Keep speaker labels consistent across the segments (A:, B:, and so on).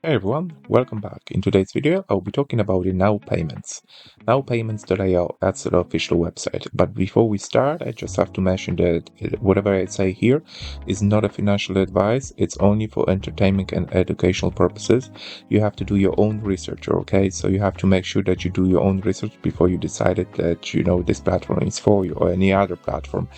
A: Hey everyone, welcome back. In today's video, I'll be talking about the NowPayments. NowPayments.io, that's the official website. But before we start, I just have to mention that whatever I say here is not a financial advice. It's only for entertainment and educational purposes. You have to do your own research, okay? So you have to make sure that you do your own research before you decided that, this platform is for you or any other platform.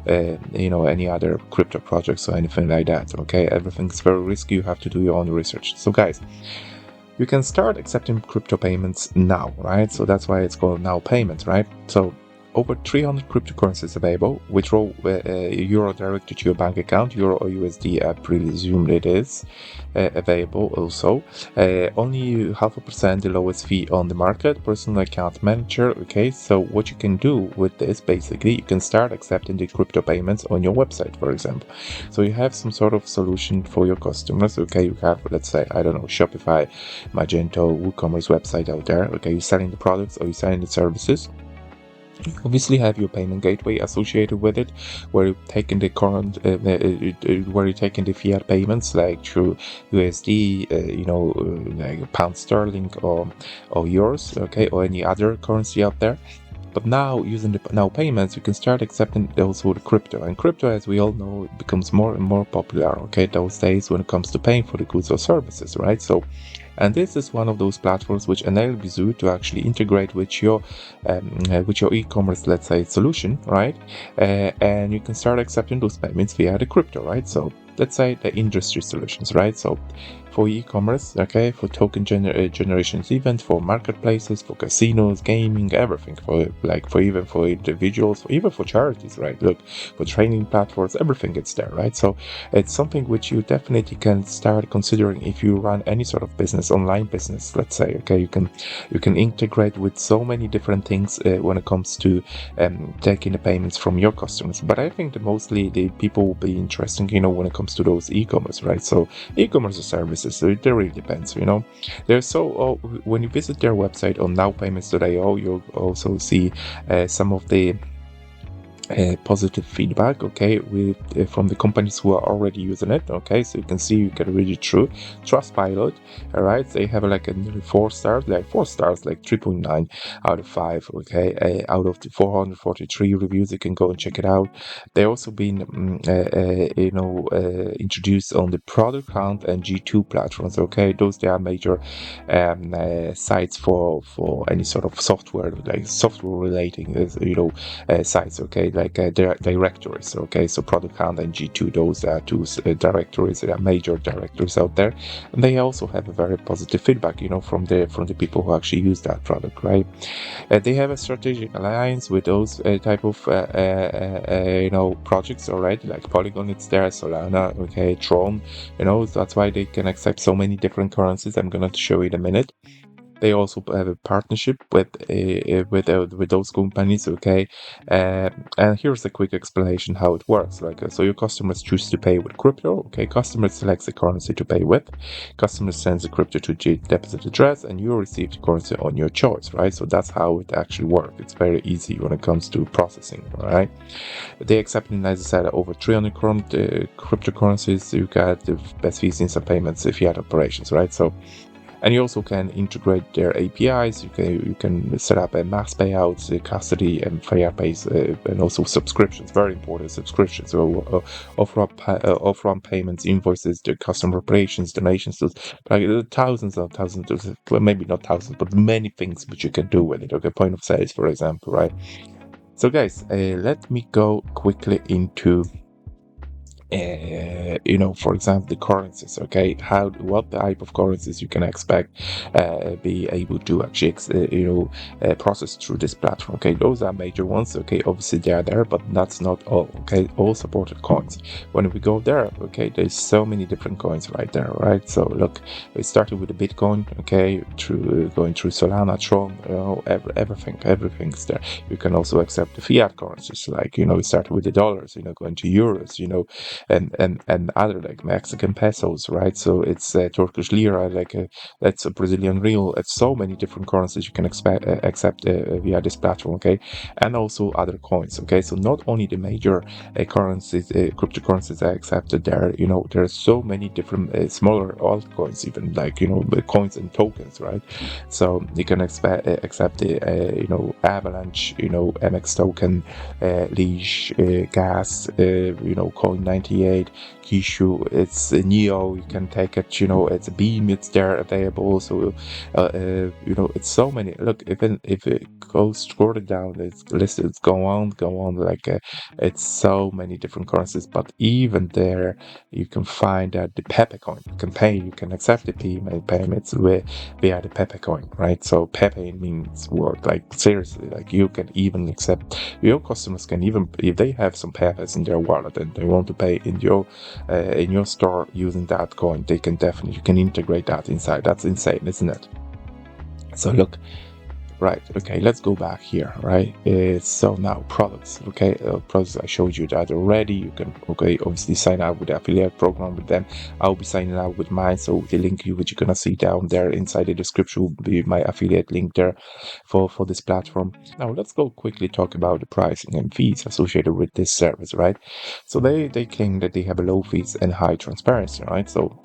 A: Any other crypto projects or anything like that. Okay, everything's very risky. You have to do your own research. So guys, you can start accepting crypto payments now, right? So that's why it's called NowPayments, right? So over 300 cryptocurrencies available, which roll euro directly to your bank account, euro or USD, I presume it is available also. Only 0.5% the lowest fee on the market, personal account manager. Okay, so what you can do with this, basically, you can start accepting the crypto payments on your website, for example. So you have some sort of solution for your customers. Okay, you have, let's say, I don't know, Shopify, Magento, WooCommerce website out there. Okay, you're selling the products or you're selling the services. You obviously have your payment gateway associated with it, where you're taking the current, where you're taking the fiat payments like through USD, like pound sterling or euros, okay, or any other currency out there. But now, using the NowPayments, you can start accepting also the crypto. And crypto, as we all know, it becomes more and more popular, okay, those days when it comes to paying for the goods or services, right? So, and this is one of those platforms which enables you to actually integrate with your e-commerce, let's say, solution, right? And you can start accepting those payments via the crypto, right? So let's say the industry solutions, right? So for e-commerce, okay, for token generations event, for marketplaces, for casinos, gaming, everything, for individuals, even for charities, right? Look, for training platforms, everything is there, right? So it's something which you definitely can start considering if you run any sort of business, online business, let's say. Okay, you can integrate with so many different things when it comes to taking the payments from your customers. But I think that mostly the people will be interesting, when it comes to those e-commerce, right? So e-commerce services, so it really depends, There's when you visit their website on nowpayments.io, you'll also see some of the positive feedback, okay, from the companies who are already using it. Okay, so you can see, you can read it through Trustpilot. All right, they have like a nearly 4 stars, like 3.9 out of 5. Okay, out of the 443 reviews, you can go and check it out. They also been introduced on the Product Hunt and G2 platforms. Okay, those, they are major sites for any sort of software, like software relating sites, okay, like directories. Okay, so Product Hunt and G2, those are two directories, that are major directories out there, and they also have a very positive feedback, from the people who actually use that product, right? They have a strategic alliance with those type of projects already, like Polygon, it's there, Solana, okay, Tron, that's why they can accept so many different currencies. I'm gonna show you in a minute. They also have a partnership with those companies, okay. And here's a quick explanation how it works. Like, so your customers choose to pay with crypto. Okay, customer selects the currency to pay with. Customer sends the crypto to the deposit address, and you receive the currency on your choice, right? So that's how it actually works. It's very easy when it comes to processing, right? They accept, as I said, over 300 cryptocurrencies. You got the best fees, instant payments, fiat operations, right? So, and you also can integrate their APIs. You can set up a mass payouts, custody, and fair pays, and also subscriptions. Very important, subscriptions. So upfront payments, invoices, the customer operations, donations. Like thousands, well, maybe not thousands, but many things which you can do with it. Okay, point of sales, for example, right? So guys, let me go quickly into for example, the currencies. Okay, what type of currencies you can expect be able to actually process through this platform. Okay, those are major ones. Okay, obviously they are there, but that's not all. Okay, all supported coins. When we go there, okay, there's so many different coins right there, right? So look, we started with the Bitcoin. Okay, going through Solana, Tron, everything's there. You can also accept the fiat currencies, like we started with the dollars, going to euros, and other like Mexican pesos, right? So it's Turkish lira, that's a Brazilian real. It's so many different currencies you can accept via this platform, okay? And also other coins, okay? So not only the major currencies, cryptocurrencies are accepted there. There are so many different smaller altcoins, even like the coins and tokens, right? So you can accept the Avalanche, MX token, Leash, Gas, Coin 98, Kishu. It's Neo. You can take it. It's Beam. It's there available. So it's so many. Look, even if it goes further down, it's listed. It's go on. Like it's so many different currencies. But even there, you can find that the Pepe coin. You can pay. You can accept the payments via the Pepe coin, right? So Pepe means what? Like seriously, like you can even accept, your customers can even, if they have some Pepes in their wallet and they want to pay in your store using that coin, you can integrate that inside. That's insane, isn't it? So look. Right, okay, let's go back here, right? So now products, okay? Products, I showed you that already. You can, obviously sign up with the affiliate program with them. I'll be signing up with mine, so the link which you're gonna see down there inside the description will be my affiliate link there for this platform. Now let's go quickly talk about the pricing and fees associated with this service, right? So they claim that they have a low fees and high transparency, right? So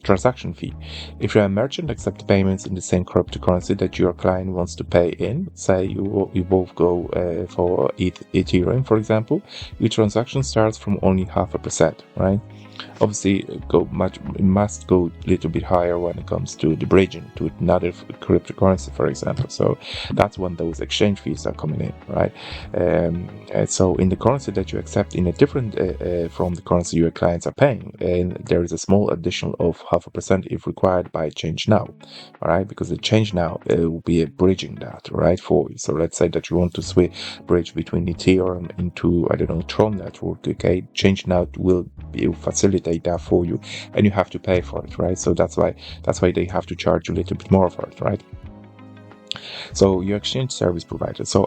A: transaction fee. If you're a merchant, accept payments in the same cryptocurrency that your client wants to pay in. Say you both go for Ethereum, for example, your transaction starts from only 0.5%, right? Obviously, it must go a little bit higher when it comes to the bridging to another cryptocurrency, for example. So that's when those exchange fees are coming in, right? So in the currency that you accept in a different from the currency your clients are paying, and there is a small additional of 0.5% if required by change now, all right? Because the change now will be a bridging that, right, for you. So let's say that you want to bridge between Ethereum into, I don't know, Tron network, okay? Change now will facilitate that for you, and you have to pay for it, right? So that's why they have to charge you a little bit more for it, right? So your exchange service provider. So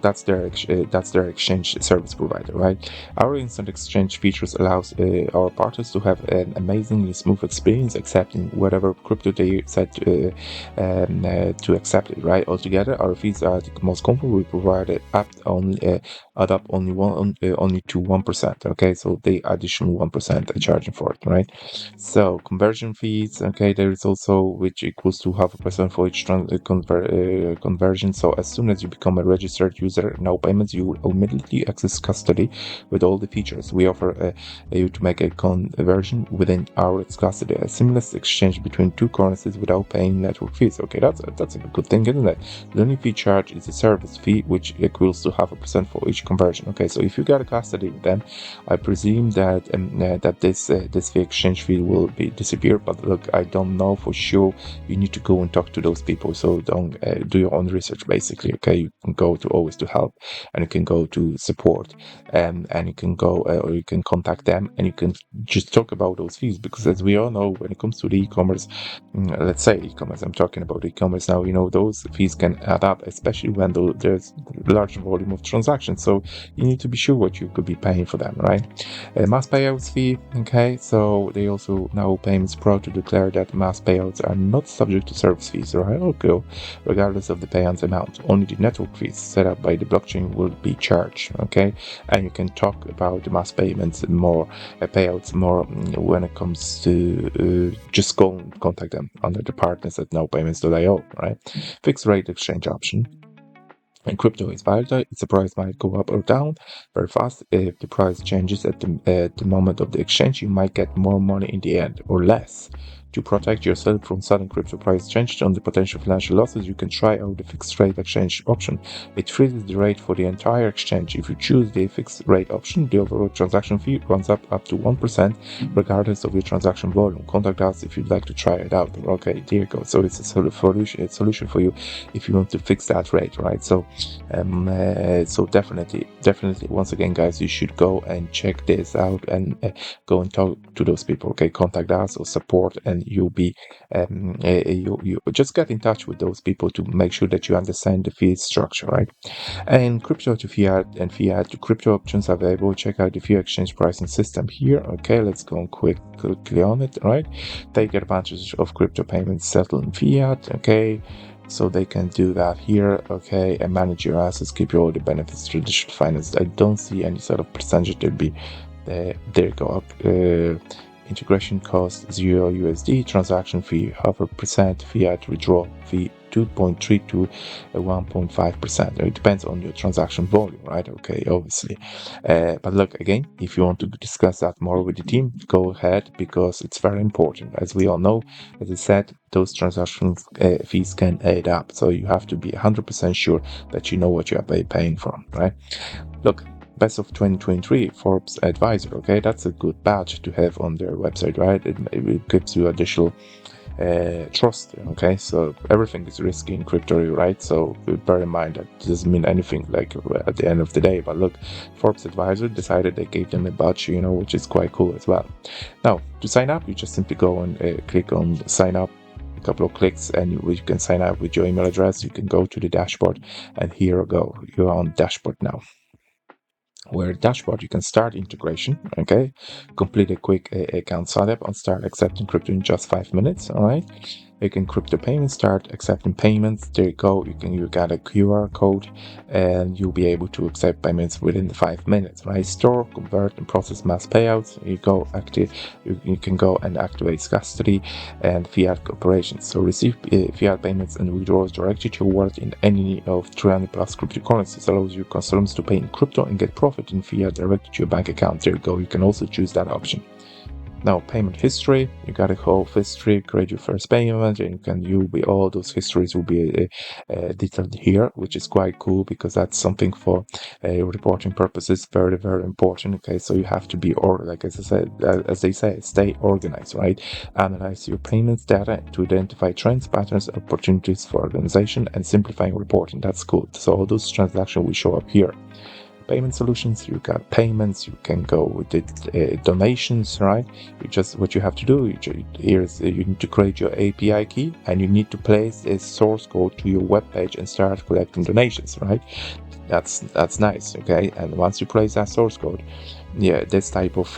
A: that's their exchange service provider, right? Our instant exchange features allows our partners to have an amazingly smooth experience accepting whatever crypto they set to accept it, right? Altogether, our fees are the most comfortable. We provide it only to 1%. Okay, so they additional 1% are charging for it, right? So conversion fees. Okay, there is also which equals to 0.5% for each conversion. So as soon as you become a registered user, NowPayments, you will immediately access custody with all the features. We offer you to make a conversion within hours custody, a seamless exchange between two currencies without paying network fees. Okay, that's a good thing, isn't it? The only fee charge is a service fee, which equals to 0.5% for each conversion. Okay, so if you get a custody with them, I presume that this fee exchange fee will be disappear. But look, I don't know for sure. You need to go and talk to those people. So don't do your own research. Basically, okay, you can go to always to help, and you can go to support, and you can go or you can contact them, and you can just talk about those fees, because as we all know, when it comes to the e-commerce, let's say e-commerce, I'm talking about e-commerce now, those fees can add up, especially when there's large volume of transactions. So you need to be sure what you could be paying for them, right? Mass payouts fee. Okay, so they also NowPayments proud to declare that mass payouts are not subject to service fees, right? Okay, regardless of the payout amount. Only the network fees set up by the blockchain will be charged. Okay, and you can talk about the mass payments more, payouts more when it comes to just go and contact them under the partners at NowPayments.io, right? Fixed rate exchange option. And crypto is volatile. Its price might go up or down very fast. If the price changes at the moment of the exchange, you might get more money in the end or less. To protect yourself from sudden crypto price changes and the potential financial losses, you can try out the fixed rate exchange option. It freezes the rate for the entire exchange. If you choose the fixed rate option, the overall transaction fee runs up to 1%, regardless of your transaction volume. Contact us if you'd like to try it out. Okay, there you go. So it's a solution for you if you want to fix that rate, right? So So definitely, once again, guys, you should go and check this out and go and talk to those people. Okay, contact us or support, and you'll be you just get in touch with those people to make sure that you understand the fee structure, right? And crypto to fiat and fiat to crypto options available. Check out the fiat exchange pricing system here. Okay, let's go on quickly on it. Right, take advantage of crypto payments settled in fiat. Okay, so they can do that here. Okay, and manage your assets, keep all the benefits to traditional finance. I don't see any sort of percentage to be there you go. Integration cost 0 USD, transaction fee 0.5%, fiat withdrawal fee 2.3 to 1.5%. It depends on your transaction volume, right? Okay, obviously. But look, again, if you want to discuss that more with the team, go ahead, because it's very important. As we all know, as I said, those transaction fees can add up. So you have to be 100% sure that you know what you are paying for, right? Look, Best of 2023 Forbes Advisor. Okay, that's a good badge to have on their website, right? It gives you additional trust. Okay, so everything is risky in crypto, right? So bear in mind that it doesn't mean anything like at the end of the day. But look, Forbes Advisor decided they gave them a badge, which is quite cool as well. Now, to sign up, you just simply go and click on sign up. A couple of clicks and you can sign up with your email address. You can go to the dashboard, and here you go. You're on dashboard now. Where dashboard, you can start integration. Okay, complete a quick account setup and start accepting crypto in just 5 minutes. All right, you can crypto payments, start accepting payments. There you go. You got a QR code, and you'll be able to accept payments within the 5 minutes. Right, store, convert, and process mass payouts. You go active. You can go and activate custody and fiat operations. So receive fiat payments and withdrawals directly to your wallet in any of 300 plus cryptocurrencies. Allows your customers to pay in crypto and get profit in fiat directly to your bank account. There you go. You can also choose that option. Now, payment history, you got a whole history, create your first payment, and all those histories will be detailed here, which is quite cool, because that's something for reporting purposes, very, very important. Okay, so you have to be, like as I said, as they say, stay organized, right? Analyze your payments data to identify trends, patterns, opportunities for organization, and simplifying reporting. That's cool. So all those transactions will show up here. Payment solutions, you got payments, you can go with the donations, right? What you have to do you need to create your API key, and you need to place a source code to your web page and start collecting donations, right? That's nice. Okay, and once you place that source code, this type of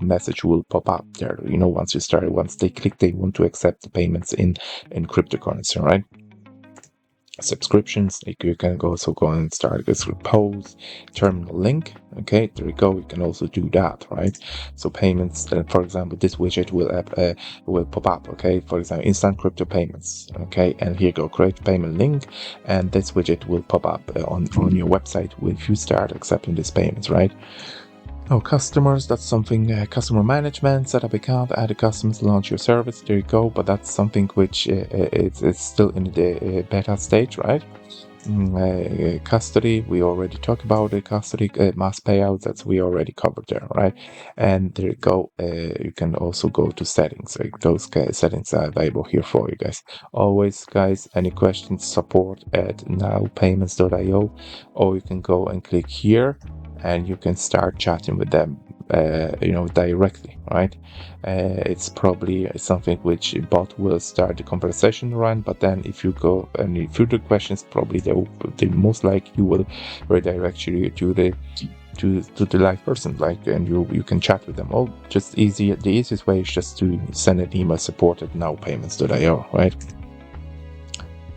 A: message will pop up there. Once they click, they want to accept the payments in cryptocurrency, right? Subscriptions, you can also go and start this with post terminal link. Okay, there we go. You can also do that, right? So payments, for example, this widget will pop up. Okay, for example, instant crypto payments. Okay, and here you go, create payment link, and this widget will pop up on your website if you start accepting these payments, right? Oh, customers, that's something, customer management, set up account, add a customers, launch your service. There you go. But that's something which it's still in the beta stage, right? Custody, we already talked about the custody, mass payouts, that's we already covered there, right? And there you go. You can also go to settings. Like those settings are available here for you guys. Always, guys, any questions, support at nowpayments.io, or you can go and click here, and you can start chatting with them, directly, right? It's probably something which bot will start the conversation around, but then if you go any further questions, probably they most likely will redirect you to the live person, and you can chat with them. The easiest way is just to send an email, support at nowpayments.io, right?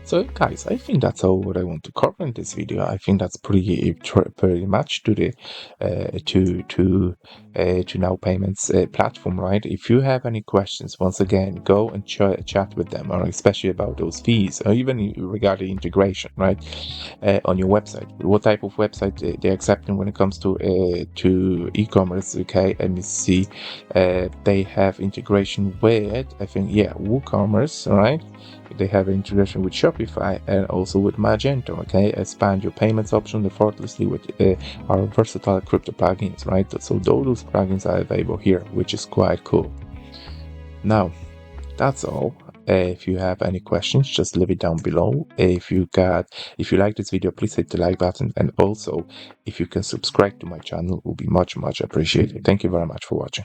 A: So guys, I think that's all what I want to cover in this video. I think that's pretty much to the to NowPayments platform, right? If you have any questions, once again, go and chat with them, or especially about those fees, or even regarding integration, right? On your website, what type of website they're accepting when it comes to e-commerce. Okay, let me see. They have integration with, I think, WooCommerce, right? They have an integration with Shopify and also with Magento. Okay, expand your payments option effortlessly with our versatile crypto plugins, right? So those plugins are available here, which is quite cool. Now, that's all. If you have any questions, just leave it down below. If you like this video, please hit the like button, and also if you can subscribe to my channel, it will be much appreciated. Thank you very much for watching.